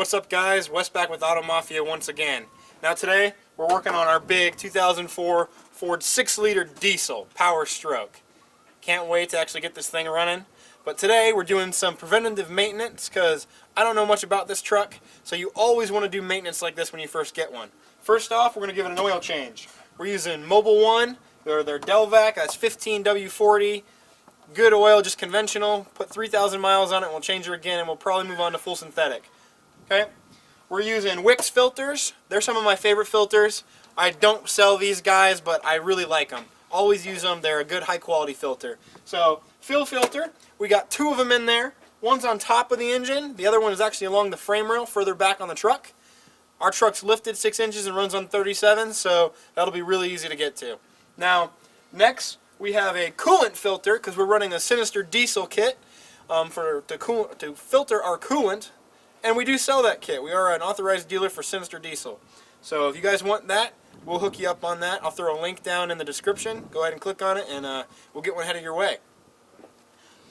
what's up guys? Wes back with Auto Mafia once again. Now today, we're working on our big 2004 Ford 6-liter diesel Powerstroke. Can't wait to actually get this thing running. But today, we're doing some preventative maintenance because I don't know much about this truck, so you always want to do maintenance like this when you first get one. First off, we're going to give it an oil change. We're using Mobil 1, their Delvac, that's 15W40. Good oil, just conventional. Put 3,000 miles on it and we'll change her again, and we'll probably move on to full synthetic. Okay? We're using Wix filters. They're some of my favorite filters. I don't sell these guys, but I really like them. Always use them. They're a good high quality filter. So, fuel filter, we got two of them in there. One's on top of the engine. The other one is actually along the frame rail further back on the truck. Our truck's lifted 6 inches and runs on 37, so that'll be really easy to get to. Now, next, we have a coolant filter because we're running a Sinister diesel kit to filter our coolant. And we do sell that kit. We are an authorized dealer for Sinister Diesel. So if you guys want that, we'll hook you up on that. I'll throw a link down in the description. Go ahead and click on it and we'll get one headed your way.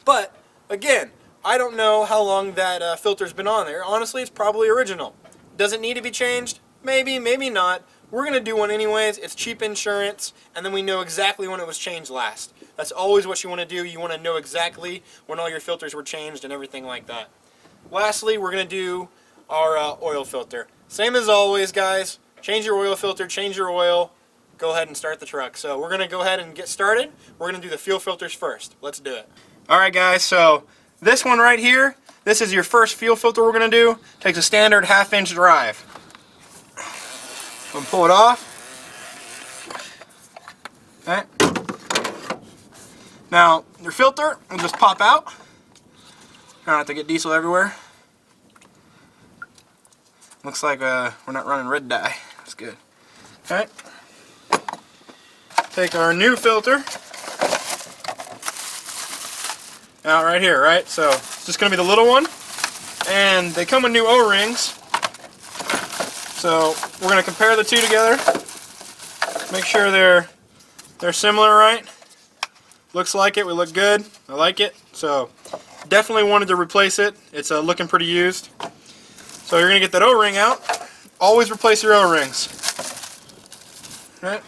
But, again, I don't know how long that filter's been on there. Honestly, it's probably original. Does it need to be changed? Maybe, maybe not. We're going to do one anyways. It's cheap insurance, and then we know exactly when it was changed last. That's always what you want to do. You want to know exactly when all your filters were changed and everything like that. Lastly, we're going to do our oil filter. Same as always, guys. Change your oil filter, change your oil, go ahead and start the truck. So we're going to go ahead and get started. We're going to do the fuel filters first. Let's do it. Alright guys, so this one right here, this is your first fuel filter we're going to do. Takes a standard 1/2-inch drive. I'm going to pull it off. Okay. Now, your filter will just pop out. Try not to get diesel everywhere. Looks like we're not running red dye. That's good. Okay. Take our new filter out right here, right? So it's just going to be the little one. And they come with new O-rings. So we're going to compare the two together. Make sure they're similar, right? Looks like it. We look good. I like it. So definitely wanted to replace it. It's looking pretty used. So you're going to get that O-ring out. Always replace your O-rings. Right?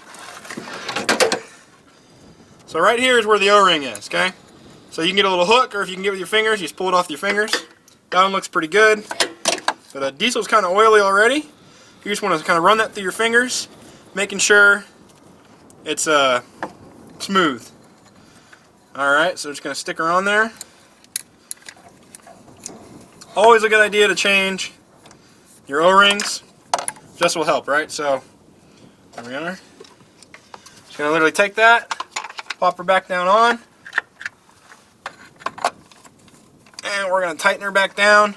So right here is where the O-ring is, okay? So you can get a little hook, or if you can get it with your fingers, you just pull it off with your fingers. That one looks pretty good. But diesel's kind of oily already. You just want to kind of run that through your fingers, making sure it's smooth. Alright, so just going to stick her on there. Always a good idea to change your O-rings. Just will help, right? So, there we are. Just going to literally take that, pop her back down on, and we're going to tighten her back down.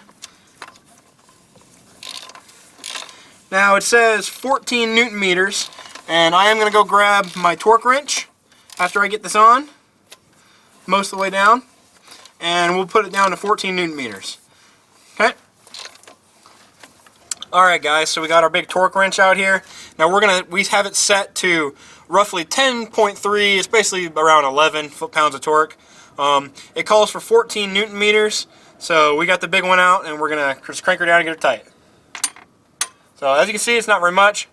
Now it says 14 Newton meters, and I am going to go grab my torque wrench after I get this on, most of the way down, and we'll put it down to 14 Newton meters. Okay. Alright guys, so we got our big torque wrench out here. Now we have it set to roughly 10.3, it's basically around 11 foot-pounds of torque. It calls for 14 Newton meters, so we got the big one out and we're going to just crank her down and get her tight. So as you can see, it's not very much,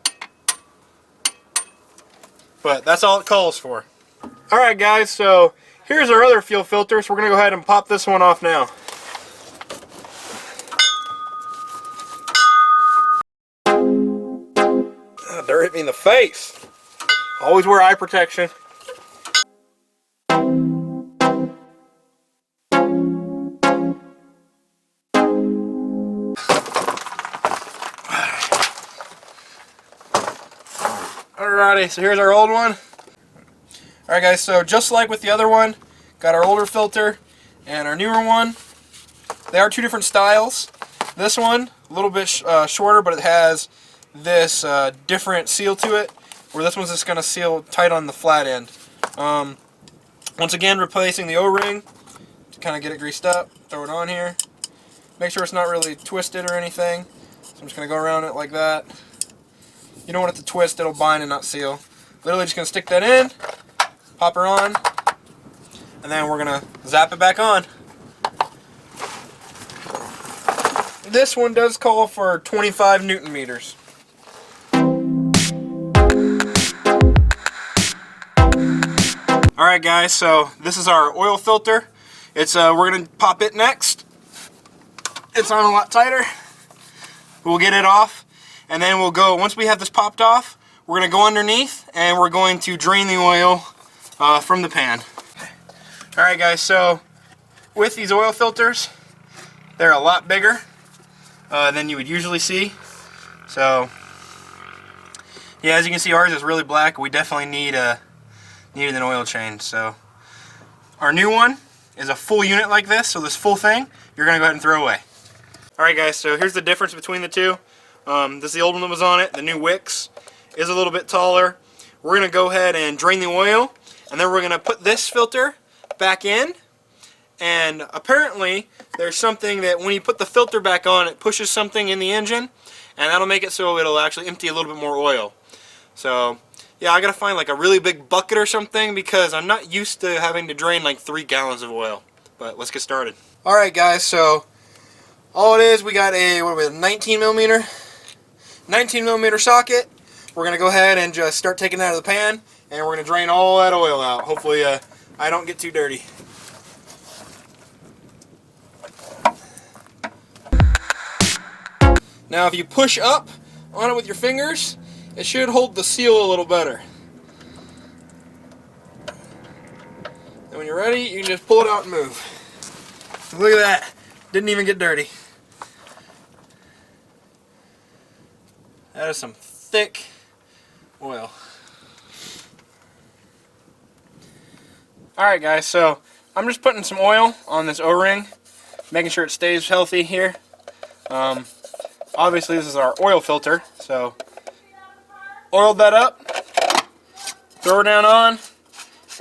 but that's all it calls for. Alright guys, so here's our other fuel filter, so we're going to go ahead and pop this one off now. Dirt hit me in the face. Always wear eye protection. Alrighty, so here's our old one. Alright guys, so just like with the other one, got our older filter and our newer one. They are two different styles. This one, a little bit shorter, but it has this different seal to it, where this one's just going to seal tight on the flat end. Once again, replacing the O-ring to kind of get it greased up, throw it on here. Make sure it's not really twisted or anything. So I'm just going to go around it like that. You don't want it to twist, it'll bind and not seal. Literally just going to stick that in, pop her on, and then we're going to zap it back on. this one does call for 25 Newton meters. Alright guys, so this is our oil filter. It's we're gonna pop it next. It's on a lot tighter. We'll get it off, and then we'll go, once we have this popped off, we're gonna go underneath and we're going to drain the oil from the pan. Alright guys, so with these oil filters, they're a lot bigger than you would usually see. So yeah, as you can see, ours is really black. We definitely needed an oil change. So our new one is a full unit like this, so this full thing you're gonna go ahead and throw away. Alright guys, so here's the difference between the two. This is the old one that was on it. The new wicks is a little bit taller. We're gonna go ahead and drain the oil, and then we're gonna put this filter back in. And apparently there's something that when you put the filter back on, it pushes something in the engine, and that'll make it so it'll actually empty a little bit more oil. So yeah, I gotta find like a really big bucket or something, because I'm not used to having to drain like 3 gallons of oil. But let's get started. Alright guys, so all it is, we got a 19 millimeter socket. We're gonna go ahead and just start taking it out of the pan, and we're gonna drain all that oil out. Hopefully I don't get too dirty. Now if you push up on it with your fingers, it should hold the seal a little better. And when you're ready, you can just pull it out and move. Look at that. Didn't even get dirty. That is some thick oil. Alright guys, so I'm just putting some oil on this O-ring, making sure it stays healthy here. Obviously this is our oil filter, so oiled that up, throw her down on,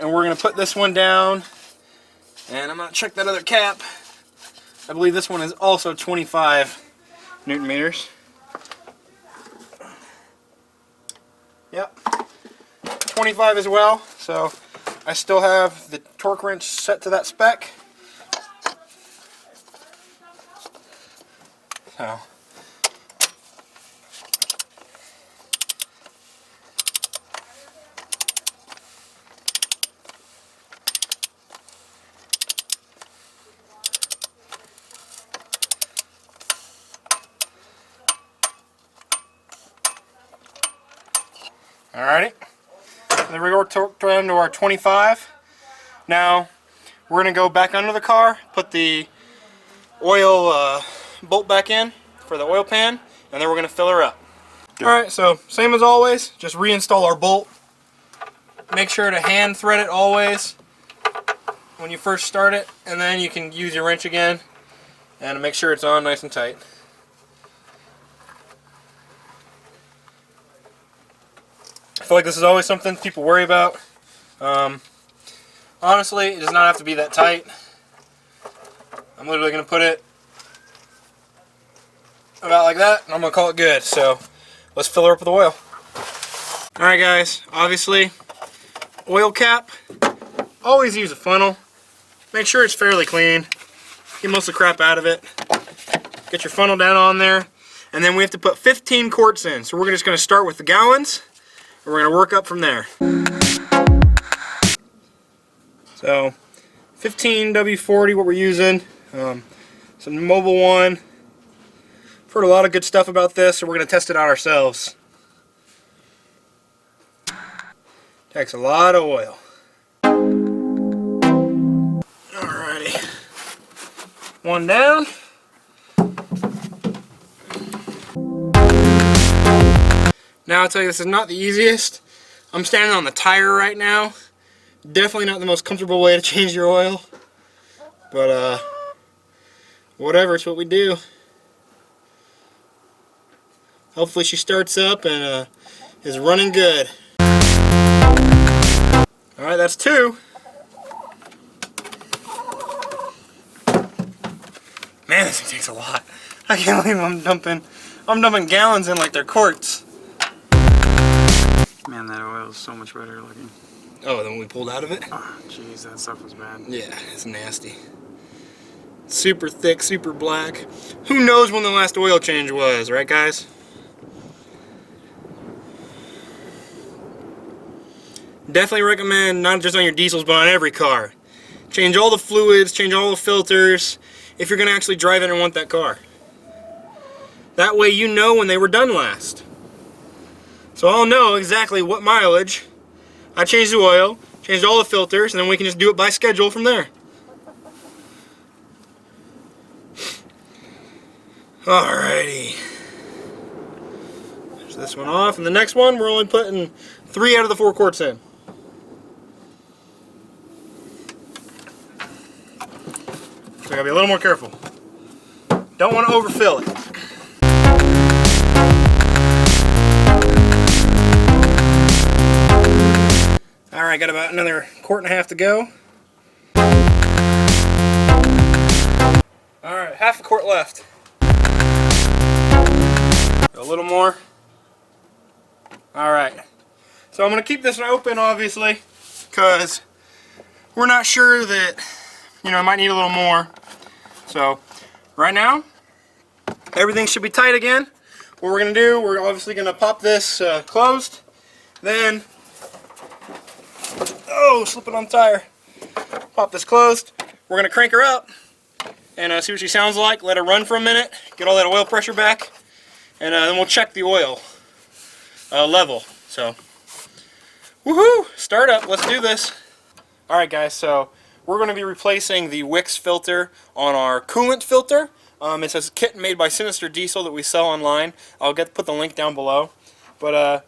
and we're going to put this one down, and I'm going to check that other cap. I believe this one is also 25 Newton meters. Yep, 25 as well, so I still have the torque wrench set to that spec. So alrighty, then we go down to our 25. Now we're going to go back under the car, put the oil bolt back in for the oil pan, and then we're going to fill her up. Alright, so same as always, just reinstall our bolt. Make sure to hand thread it always when you first start it, and then you can use your wrench again and make sure it's on nice and tight. I feel like this is always something people worry about. Honestly, it does not have to be that tight. I'm literally going to put it about like that, and I'm going to call it good. So let's fill her up with oil. Alright guys, obviously, oil cap. Always use a funnel. Make sure it's fairly clean. Get most of the crap out of it. Get your funnel down on there. And then we have to put 15 quarts in. So we're just going to start with the gallons, and we're going to work up from there. So 15 W40 what we're using. Some Mobile one. I've heard a lot of good stuff about this, so we're going to test it out ourselves. Takes a lot of oil. Alrighty. One down. Now I'll tell you, this is not the easiest. I'm standing on the tire right now. Definitely not the most comfortable way to change your oil. But whatever, it's what we do. Hopefully she starts up and is running good. Alright, that's 2. Man, this thing takes a lot. I can't believe I'm dumping gallons in like they're quarts. Man, that oil is so much better looking. Oh, then we pulled out of it? Oh, jeez, that stuff was bad. Yeah, it's nasty. Super thick, super black. Who knows when the last oil change was, right guys? Definitely recommend not just on your diesels, but on every car. Change all the fluids, change all the filters, if you're going to actually drive it and want that car. That way you know when they were done last. So I'll know exactly what mileage I changed the oil, changed all the filters, and then we can just do it by schedule from there. Alrighty. There's this one off, and the next one we're only putting 3 out of the 4 quarts in. So I gotta be a little more careful. Don't want to overfill it. Alright, got about another 1.5 quarts to go. Alright, half a quart left. A little more. Alright. So I'm going to keep this open, obviously, because we're not sure that, I might need a little more. So, right now, everything should be tight again. What we're going to do, we're obviously going to pop this closed. Then, slipping on the tire. Pop this closed. We're going to crank her up and see what she sounds like. Let her run for a minute. Get all that oil pressure back. And then we'll check the oil level. So, woohoo! Start up. Let's do this. Alright guys, so we're going to be replacing the Wix filter on our coolant filter. It's a kit made by Sinister Diesel that we sell online. I'll put the link down below. But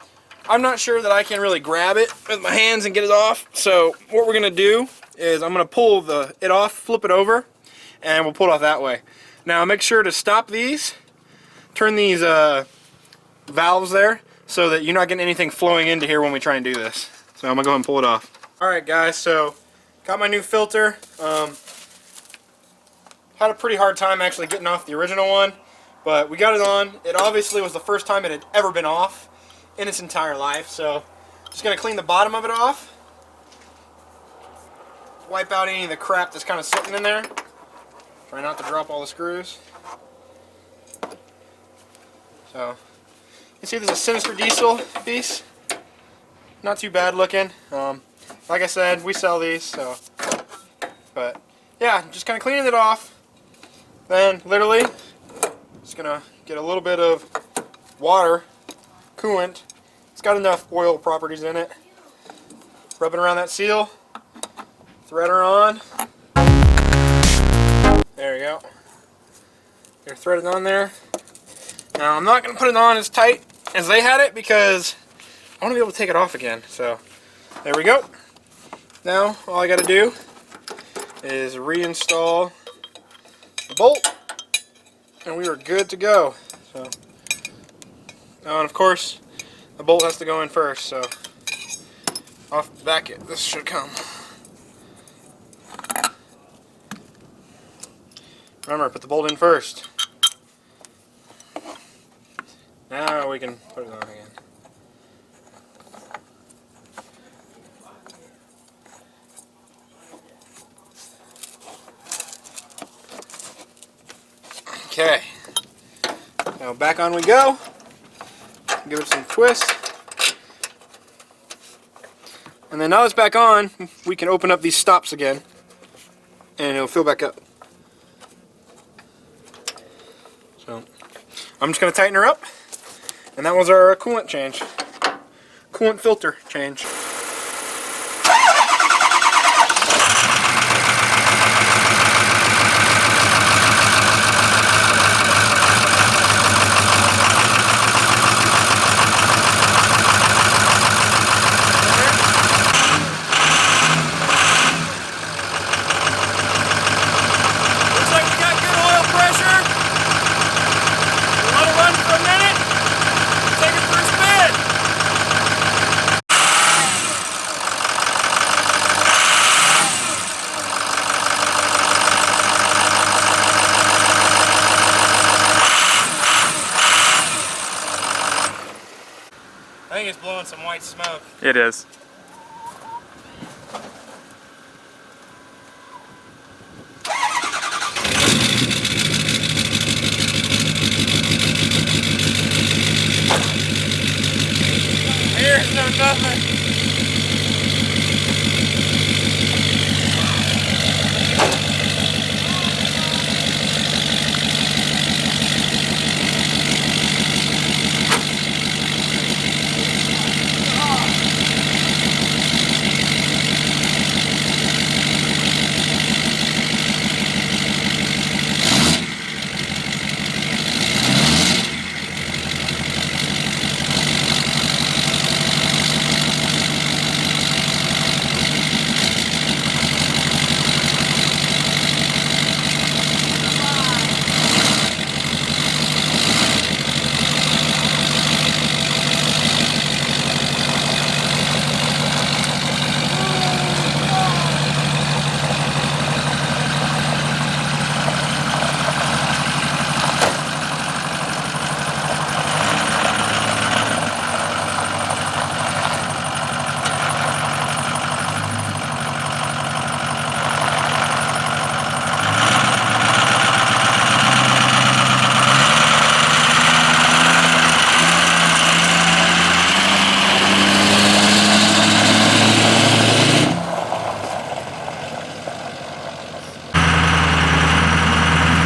I'm not sure that I can really grab it with my hands and get it off. So what we're going to do is I'm going to pull it off, flip it over, and we'll pull it off that way. Now make sure to stop these. Turn these valves there so that you're not getting anything flowing into here when we try and do this. So I'm going to go ahead and pull it off. Alright guys, so got my new filter. Had a pretty hard time actually getting off the original one, but we got it on. It obviously was the first time it had ever been off in its entire life, so just going to clean the bottom of it off. Wipe out any of the crap that's kind of sitting in there. Try not to drop all the screws. So, you can see there's a Sinister Diesel piece. Not too bad looking. Like I said, we sell these, so. But, yeah, just kind of cleaning it off. Then, literally, just going to get a little bit of water, coolant. It's got enough oil properties in it. Rub it around that seal. Thread her on. There you go. You're threaded on there. Now I'm not going to put it on as tight as they had it because I want to be able to take it off again. So there we go. Now all I got to do is reinstall the bolt and we are good to go. So, and of course the bolt has to go in first. So off the back this should come. Remember, put the bolt in first. Now we can put it on again. Okay. Now back on we go. Give it some twist. And then now it's back on, we can open up these stops again. And it'll fill back up. So, I'm just going to tighten her up. And that was our coolant change. Coolant filter change. Looks like we got good oil pressure. We want to run for a minute. Take it for a spin. I think it's blowing some white smoke. It is. nothing.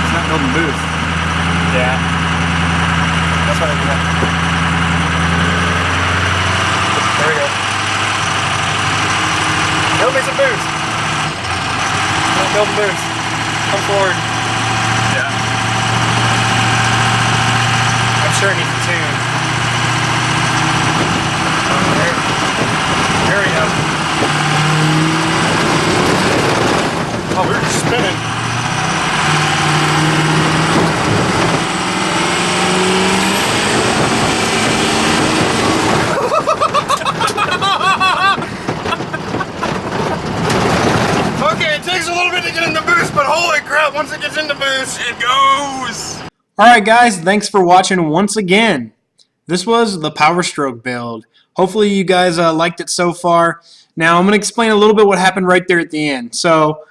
It's not building boost. Yeah. That's what I do. There we go. Build me some boost. Build some boost. Come forward. Yeah. I'm sure it needs a tune. There we go. Oh, we're just spinning. Okay, it takes a little bit to get into boost, but holy crap, once it gets into boost, it goes! Alright guys, thanks for watching once again. This was the Powerstroke build. Hopefully you guys liked it so far. Now I'm going to explain a little bit what happened right there at the end. So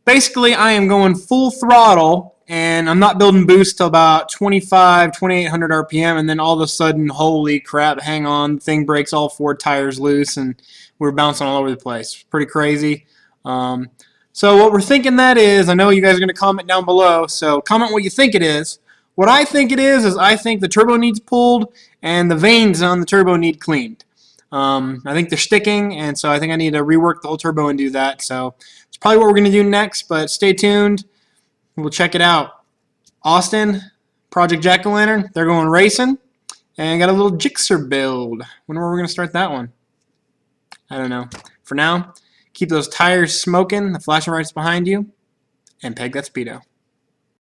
basically I am going full throttle and I'm not building boost till about 2800 RPM, and then all of a sudden, holy crap, hang on, the thing breaks all 4 tires loose and we're bouncing all over the place. Pretty crazy. So what we're thinking that is, I know you guys are going to comment down below, so comment what you think it is. What I think it is I think the turbo needs pulled and the vanes on the turbo need cleaned. I think they're sticking, and so I think I need to rework the whole turbo and do that. So it's probably what we're going to do next, but stay tuned. We'll check it out. Austin, Project Jack-O-Lantern, they're going racing, and got a little Jixer build. When are we going to start that one? I don't know. For now, keep those tires smoking, the flashing lights behind you, and peg that speedo.